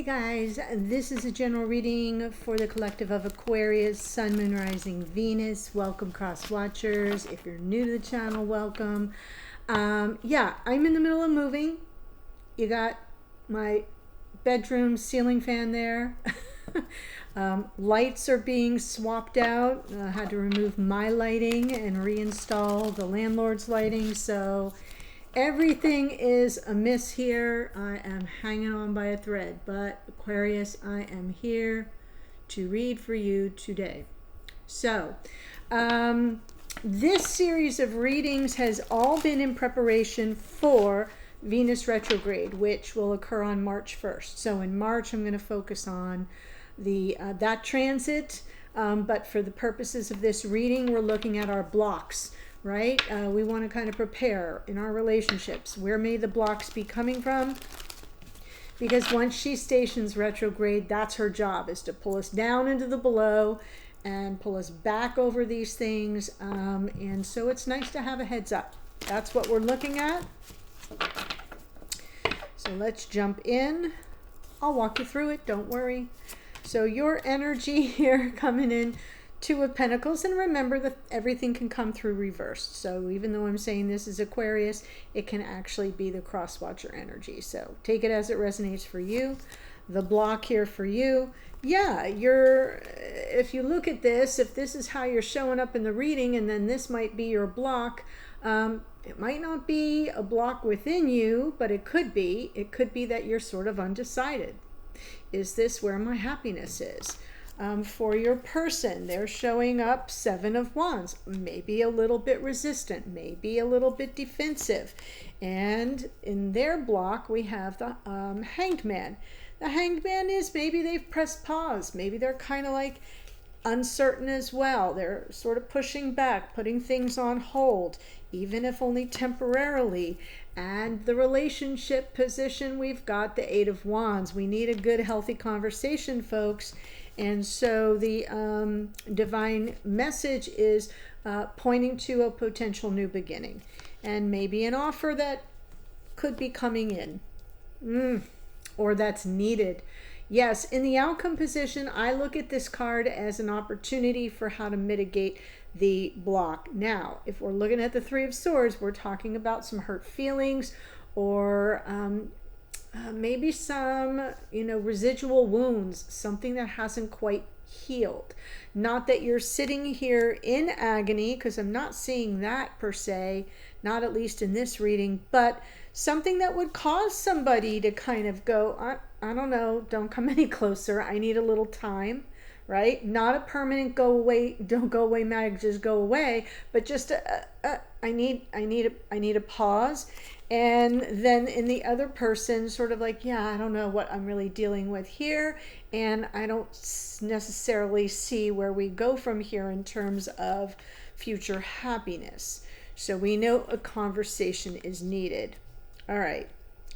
guys, this is a general reading for the collective of Aquarius, Sun, Moon, Rising, Venus. Welcome, cross watchers. If you're new to the channel, welcome. Yeah, I'm in the middle of moving. You got my bedroom ceiling fan there. Lights are being swapped out. I had to remove my lighting and reinstall the landlord's lighting, so everything is amiss here. I am hanging on by a thread, but Aquarius, I am here to read for you today. So, this series of readings has all been in preparation for Venus retrograde, which will occur on March 1st. So in March, I'm going to focus on that transit, but for the purposes of this reading, we're looking at our blocks. Right? We want to kind of prepare in our relationships. Where may the blocks be coming from? Because once she stations retrograde, that's her job, is to pull us down into the below and pull us back over these things. And so it's nice to have a heads up. That's what we're looking at. So let's jump in. I'll walk you through it. Don't worry. So your energy here coming in, Two of Pentacles, and remember that everything can come through reversed. So even though I'm saying this is Aquarius, it can actually be the cross-watcher energy. So take it as it resonates for you. The block here for you. Yeah, if you look at this, if this is how you're showing up in the reading, and then this might be your block, it might not be a block within you, but it could be. It could be that you're sort of undecided. Is this where my happiness is? For your person, they're showing up Seven of Wands, maybe a little bit resistant, maybe a little bit defensive. And in their block, we have the Hanged Man. The Hanged Man is maybe they've pressed pause. Maybe they're kind of like uncertain as well. They're sort of pushing back, putting things on hold, even if only temporarily. And the relationship position, we've got the Eight of Wands. We need a good, healthy conversation, folks. And so the divine message is pointing to a potential new beginning and maybe an offer that could be coming in or that's needed. Yes, in the outcome position, I look at this card as an opportunity for how to mitigate the block. Now, if we're looking at the Three of Swords, we're talking about some hurt feelings or maybe some, residual wounds, something that hasn't quite healed. Not that you're sitting here in agony, because I'm not seeing that per se, not at least in this reading, but something that would cause somebody to kind of go, I don't know, don't come any closer. I need a little time, right? Not a permanent go away, don't go away, Mag, just go away, but just I need a pause. And then in the other person, sort of like, yeah, I don't know what I'm really dealing with here, and I don't necessarily see where we go from here in terms of future happiness. So we know a conversation is needed. All right.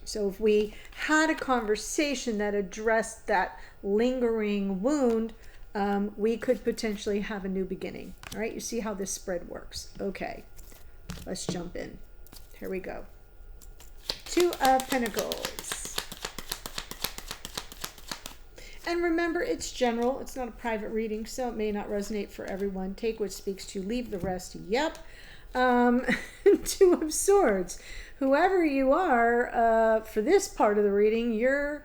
So if we had a conversation that addressed that lingering wound, we could potentially have a new beginning. All right. You see how this spread works. Okay. Let's jump in. Here we go. Two of Pentacles. And remember, it's general. It's not a private reading, so it may not resonate for everyone. Take what speaks to you, leave the rest. Yep. Two of Swords. Whoever you are, for this part of the reading, you're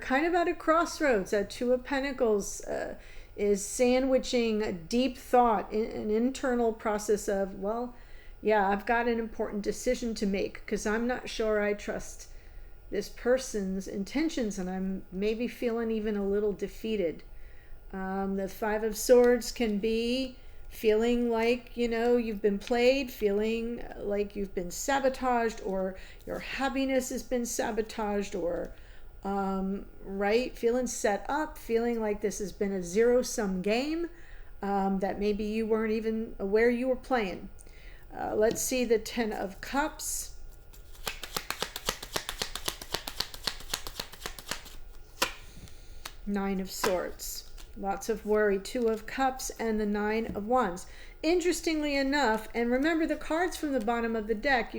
kind of at a crossroads. That Two of Pentacles is sandwiching a deep thought, an internal process of, well, yeah, I've got an important decision to make because I'm not sure I trust this person's intentions, and I'm maybe feeling even a little defeated. The Five of Swords can be feeling like, you've been played, feeling like you've been sabotaged, or your happiness has been sabotaged, or, right, feeling set up, feeling like this has been a zero-sum game that maybe you weren't even aware you were playing. Let's see the Ten of Cups. Nine of Swords. Lots of worry. Two of Cups and the Nine of Wands. Interestingly enough, and remember the cards from the bottom of the deck,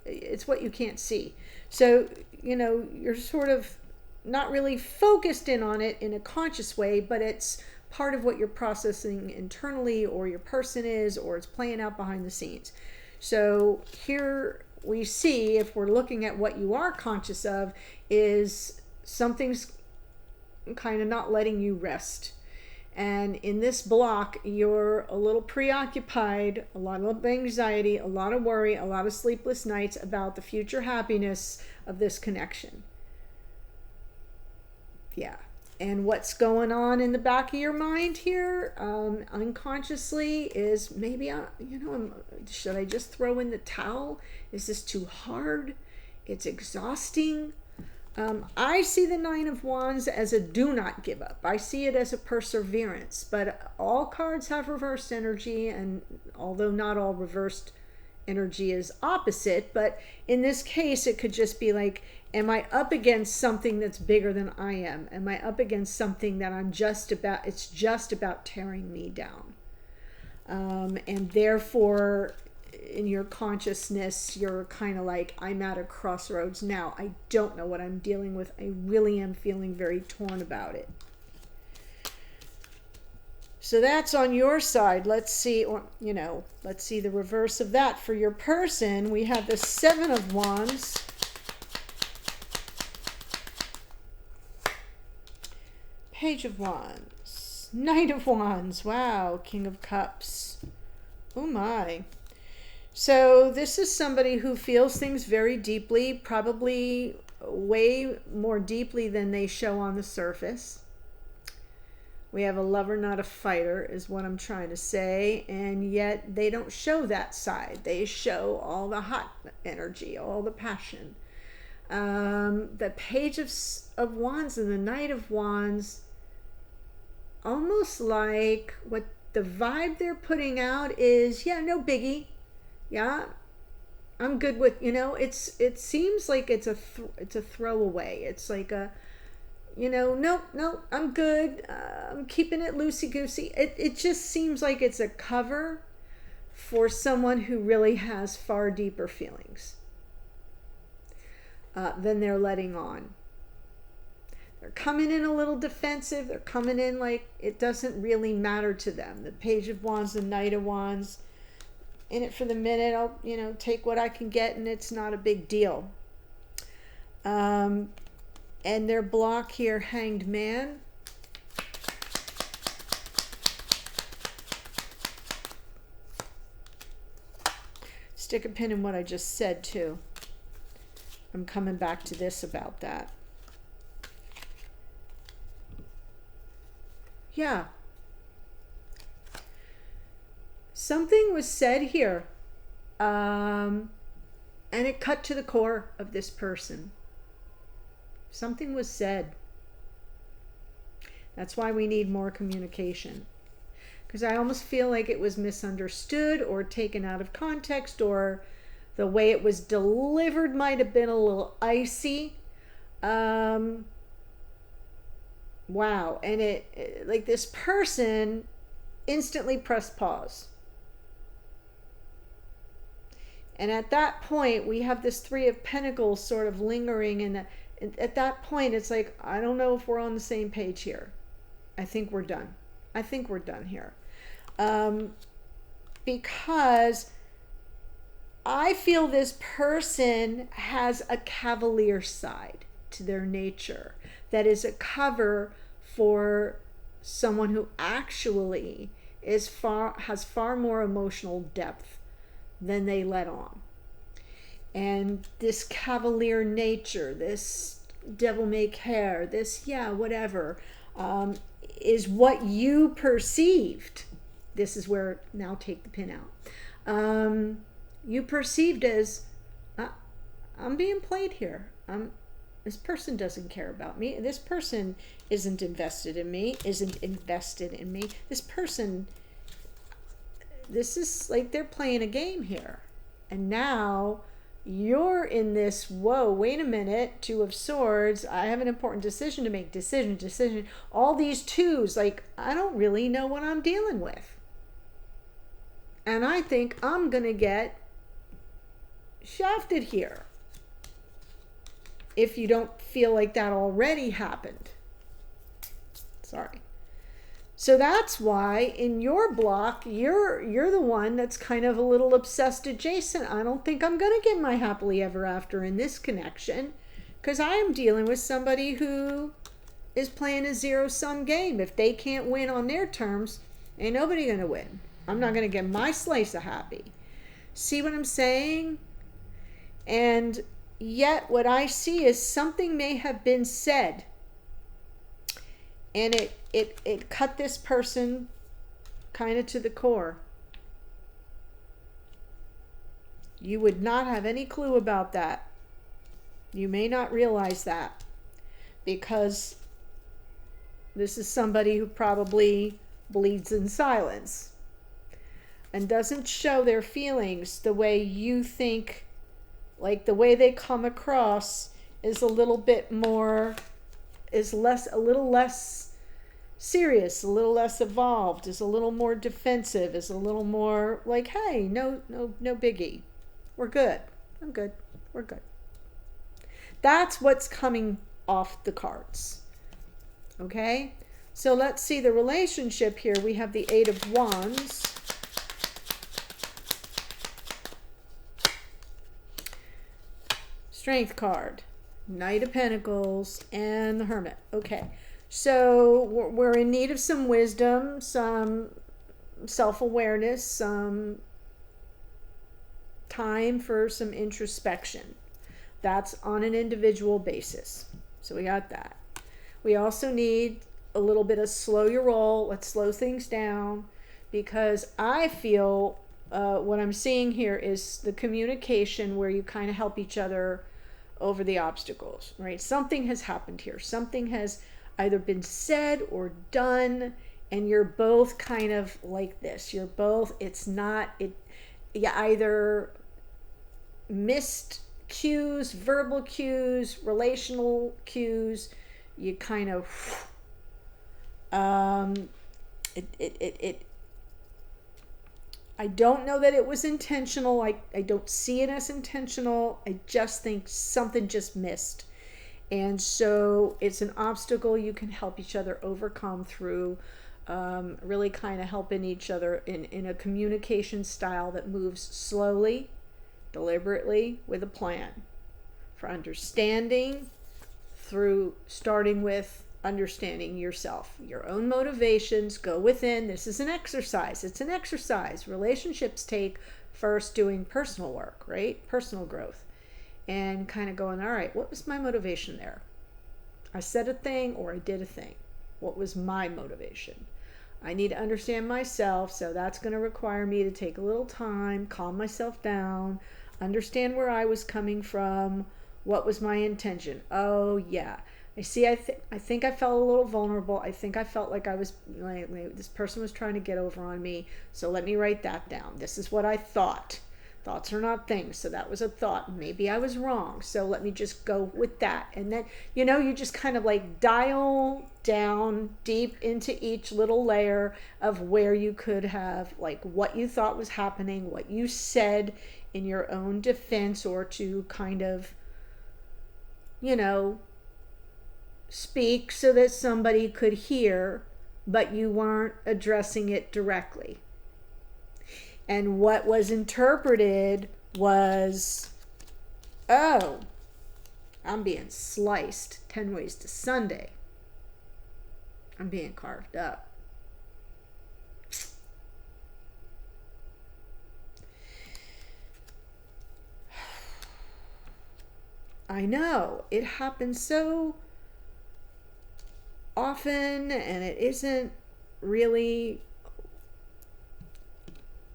it's what you can't see. So, you're sort of not really focused in on it in a conscious way, but it's part of what you're processing internally, or your person is, or it's playing out behind the scenes. So here we see, if we're looking at what you are conscious of, is something's kind of not letting you rest. And in this block, you're a little preoccupied, a lot of anxiety, a lot of worry, a lot of sleepless nights about the future happiness of this connection. Yeah. And what's going on in the back of your mind here, unconsciously, is maybe, should I just throw in the towel? Is this too hard? It's exhausting. I see the Nine of Wands as a do not give up. I see it as a perseverance, but all cards have reversed energy, and although not all reversed energy is opposite, but in this case, it could just be like, am I up against something that's bigger than I am? Am I up against something that it's just about tearing me down? And therefore, in your consciousness, you're kind of like, I'm at a crossroads now. I don't know what I'm dealing with. I really am feeling very torn about it. So that's on your side. Let's see, let's see the reverse of that. For your person, we have the Seven of Wands, Page of Wands, Knight of Wands, wow, King of Cups. Oh my. So this is somebody who feels things very deeply, probably way more deeply than they show on the surface. We have a lover, not a fighter, is what I'm trying to say. And yet they don't show that side. They show all the hot energy, all the passion. The Page of Wands and the Knight of Wands, almost like what the vibe they're putting out is, yeah, no biggie. Yeah, I'm good with, it seems like it's a throwaway. It's like a, no, I'm good. I'm keeping it loosey-goosey. It just seems like it's a cover for someone who really has far deeper feelings than they're letting on. They're coming in a little defensive. They're coming in like it doesn't really matter to them. The Page of Wands, the Knight of Wands, in it for the minute, I'll, take what I can get, and it's not a big deal. And their block here, Hanged Man. Stick a pin in what I just said, too. I'm coming back to this about that. Yeah. Something was said here, and it cut to the core of this person. Something was said. That's why we need more communication. Because I almost feel like it was misunderstood or taken out of context, or the way it was delivered might have been a little icy. Wow. And it like this person instantly pressed pause. And at that point, we have this Three of Pentacles sort of lingering. And at that point, it's like, I don't know if we're on the same page here. I think we're done. I think we're done here. Because I feel this person has a cavalier side to their nature that is a cover for someone who actually has far more emotional depth than they let on. And this cavalier nature, this devil may care, this, whatever, is what you perceived. This is where, now take the pin out. You perceived as, I'm being played here. This person doesn't care about me. This person isn't invested in me, This person, this is like they're playing a game here. And now you're in this, whoa, wait a minute, Two of Swords. I have an important decision to make. Decision. All these twos, like, I don't really know what I'm dealing with. And I think I'm going to get shafted here. if you don't feel like that already happened. Sorry. So that's why in your block, you're the one that's kind of a little obsessed adjacent. I don't think I'm going to get my happily ever after in this connection, because I am dealing with somebody who is playing a zero-sum game. If they can't win on their terms, ain't nobody going to win. I'm not going to get my slice of happy. See what I'm saying? And yet what I see is something may have been said, and it cut this person kind of to the core. You would not have any clue about that. You may not realize that, because this is somebody who probably bleeds in silence and doesn't show their feelings the way you think. Like, the way they come across is a little bit more, is less, a little less serious, a little less evolved, is a little more defensive, is a little more like, hey, no biggie. We're good. I'm good. We're good. That's what's coming off the cards. Okay? So let's see the relationship here. We have the Eight of Wands. Strength card, Knight of Pentacles, and the Hermit. Okay, so we're in need of some wisdom, some self-awareness, some time for some introspection. That's on an individual basis. So we got that. We also need a little bit of slow your roll. Let's slow things down, because I feel what I'm seeing here is the communication where you kind of help each other over the obstacles, right? Something has happened here. Something has either been said or done, and you're both kind of like this. You're both, it's not, you either missed cues, verbal cues, relational cues. You kind of, I don't know that it was intentional. I don't see it as intentional. I just think something just missed. And so it's an obstacle you can help each other overcome through really kind of helping each other in a communication style that moves slowly, deliberately, with a plan. For understanding, through starting with understanding yourself, your own motivations, go within. This is an exercise. It's an exercise. Relationships take first doing personal work, right? Personal growth. And kind of going, all right, what was my motivation there? I said a thing or I did a thing. What was my motivation? I need to understand myself, so that's going to require me to take a little time, calm myself down, understand where I was coming from, what was my intention. Oh, yeah. I see, I think I felt a little vulnerable. I think I felt like I was, like this person was trying to get over on me. So let me write that down. This is what I thought. Thoughts are not things. So that was a thought. Maybe I was wrong. So let me just go with that. And then, you just kind of like dial down deep into each little layer of where you could have, like, what you thought was happening, what you said in your own defense, or to kind of, speak so that somebody could hear, but you weren't addressing it directly. And what was interpreted was, oh, I'm being sliced 10 ways to Sunday. I'm being carved up. I know, it happens so often, and it isn't really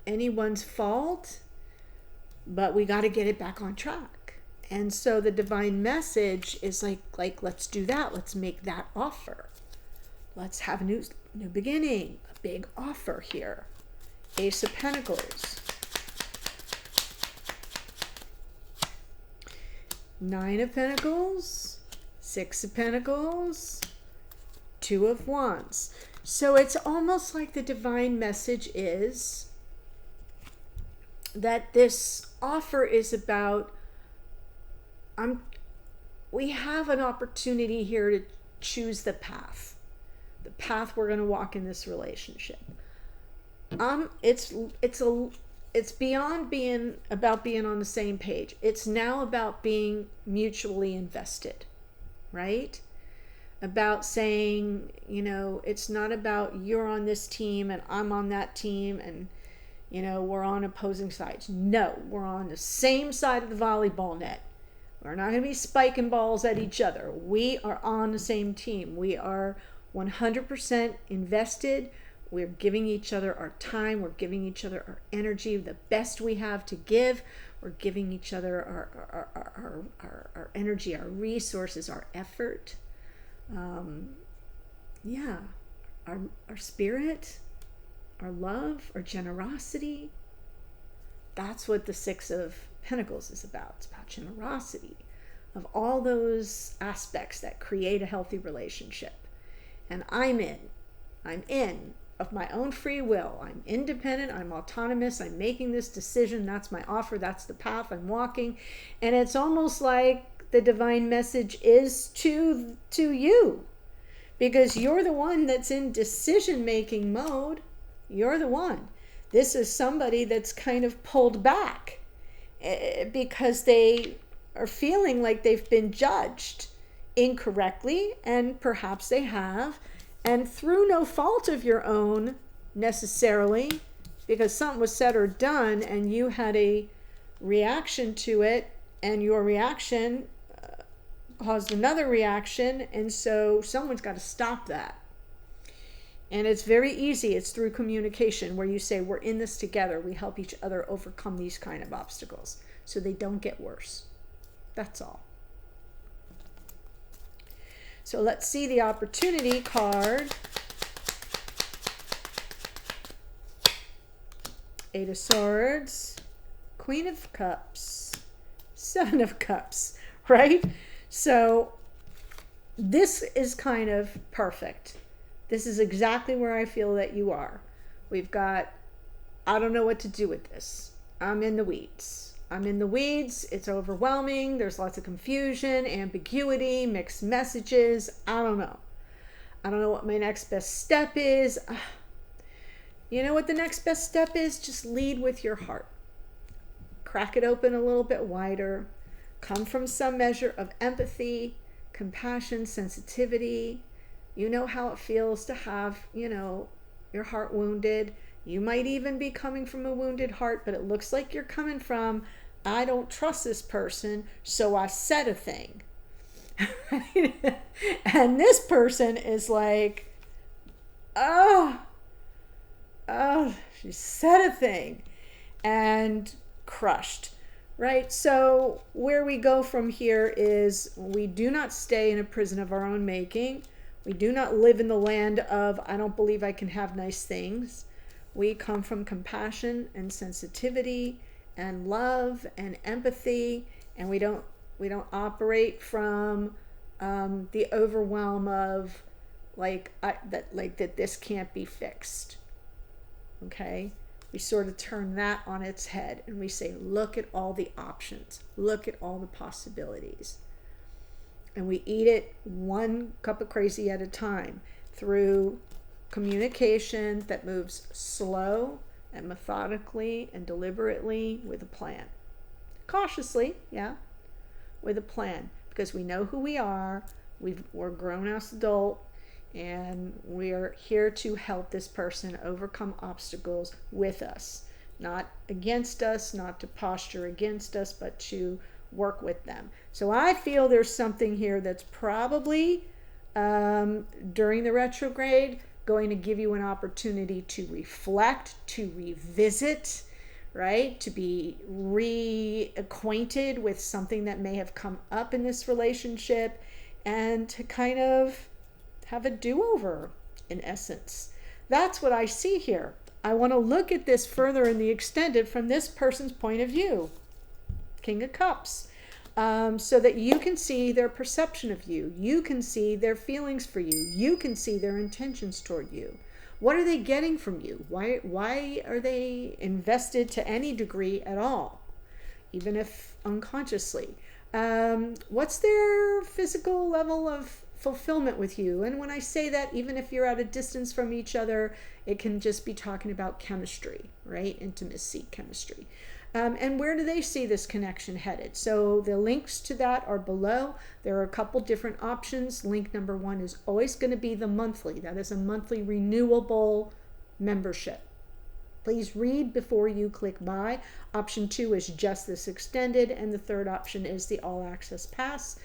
anyone's fault, but we got to get it back on track. And so the divine message is like let's do that. Let's make that offer. Let's have a new beginning, a big offer here. Ace of Pentacles, Nine of Pentacles, Six of Pentacles, Two of Wands. So it's almost like the divine message is that this offer is about, I'm we have an opportunity here to choose the path we're going to walk in this relationship. It's beyond being about being on the same page. It's now about being mutually invested, right? About saying, it's not about you're on this team and I'm on that team and, we're on opposing sides. No, we're on the same side of the volleyball net. We're not going to be spiking balls at each other. We are on the same team. We are 100% invested. We're giving each other our time. We're giving each other our energy, the best we have to give. We're giving each other our energy, our resources, our effort. Our spirit, our love, our generosity. That's what the Six of Pentacles is about. It's about generosity of all those aspects that create a healthy relationship. And I'm in of my own free will. I'm independent, I'm autonomous, I'm making this decision. That's my offer, that's the path I'm walking. And it's almost like the divine message is to you, because you're the one that's in decision-making mode. You're the one. This is somebody that's kind of pulled back because they are feeling like they've been judged incorrectly, and perhaps they have, and through no fault of your own necessarily, because something was said or done and you had a reaction to it, and your reaction caused another reaction, and so someone's got to stop that. And it's very easy. It's through communication, where you say, we're in this together. We help each other overcome these kind of obstacles so they don't get worse. That's all. So let's see the opportunity card. Eight of Swords, Queen of Cups, Seven of Cups, right? So this is kind of perfect. This is exactly where I feel that you are. We've got, I don't know what to do with this. I'm in the weeds. It's overwhelming. There's lots of confusion, ambiguity, mixed messages. I don't know what my next best step is. You know what the next best step is? Just lead with your heart. Crack it open a little bit wider. Come from some measure of empathy, compassion, sensitivity. You know how it feels to have, your heart wounded. You might even be coming from a wounded heart, but it looks like you're coming from, I don't trust this person, so I said a thing. And this person is like, oh, she said a thing and crushed, right? So where we go from here is we do not stay in a prison of our own making. We do not live in the land of, I don't believe I can have nice things. We come from compassion and sensitivity and love and empathy, and we don't operate from the overwhelm of that this can't be fixed. Okay? We sort of turn that on its head and we say, look at all the options, look at all the possibilities. And we eat it one cup of crazy at a time through communication that moves slow and methodically and deliberately with a plan. Cautiously, yeah, with a plan, because we know who we are. We're grown-ass adult, and we're here to help this person overcome obstacles with us, not against us, not to posture against us, but to work with them. So I feel there's something here that's probably during the retrograde going to give you an opportunity to reflect, to revisit, right? To be reacquainted with something that may have come up in this relationship, and to kind of have a do-over, in essence. That's what I see here. I want to look at this further in the extended from this person's point of view. King of Cups. So that you can see their perception of you. You can see their feelings for you. You can see their intentions toward you. What are they getting from you? Why are they invested to any degree at all? Even if unconsciously. What's their physical level of fulfillment with you? And when I say that, even if you're at a distance from each other, it can just be talking about chemistry, right? Intimacy, chemistry. And where do they see this connection headed? So the links to that are below. There are a couple different options. Link number 1 is always going to be the monthly. That is a monthly renewable membership. Please read before you buy. Buy. Option 2 is just this extended, and the third option is the all access pass.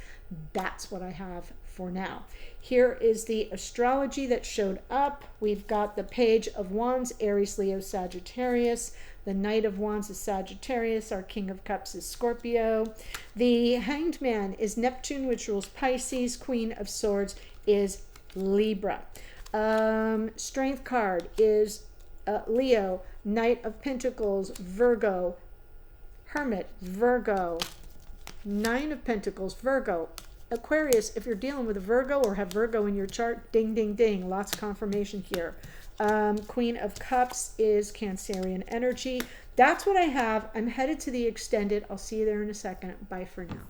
That's what I have for now. Here is the astrology that showed up. We've got the Page of Wands, Aries, Leo, Sagittarius. The Knight of Wands is Sagittarius. Our King of Cups is Scorpio. The Hanged Man is Neptune, which rules Pisces. Queen of Swords is Libra. Strength card is Leo. Knight of Pentacles, Virgo. Hermit, Virgo. 9 of Pentacles, Virgo. Aquarius, if you're dealing with a Virgo or have Virgo in your chart, ding, ding, ding. Lots of confirmation here. Queen of Cups is Cancerian energy. That's what I have. I'm headed to the extended. I'll see you there in a second. Bye for now.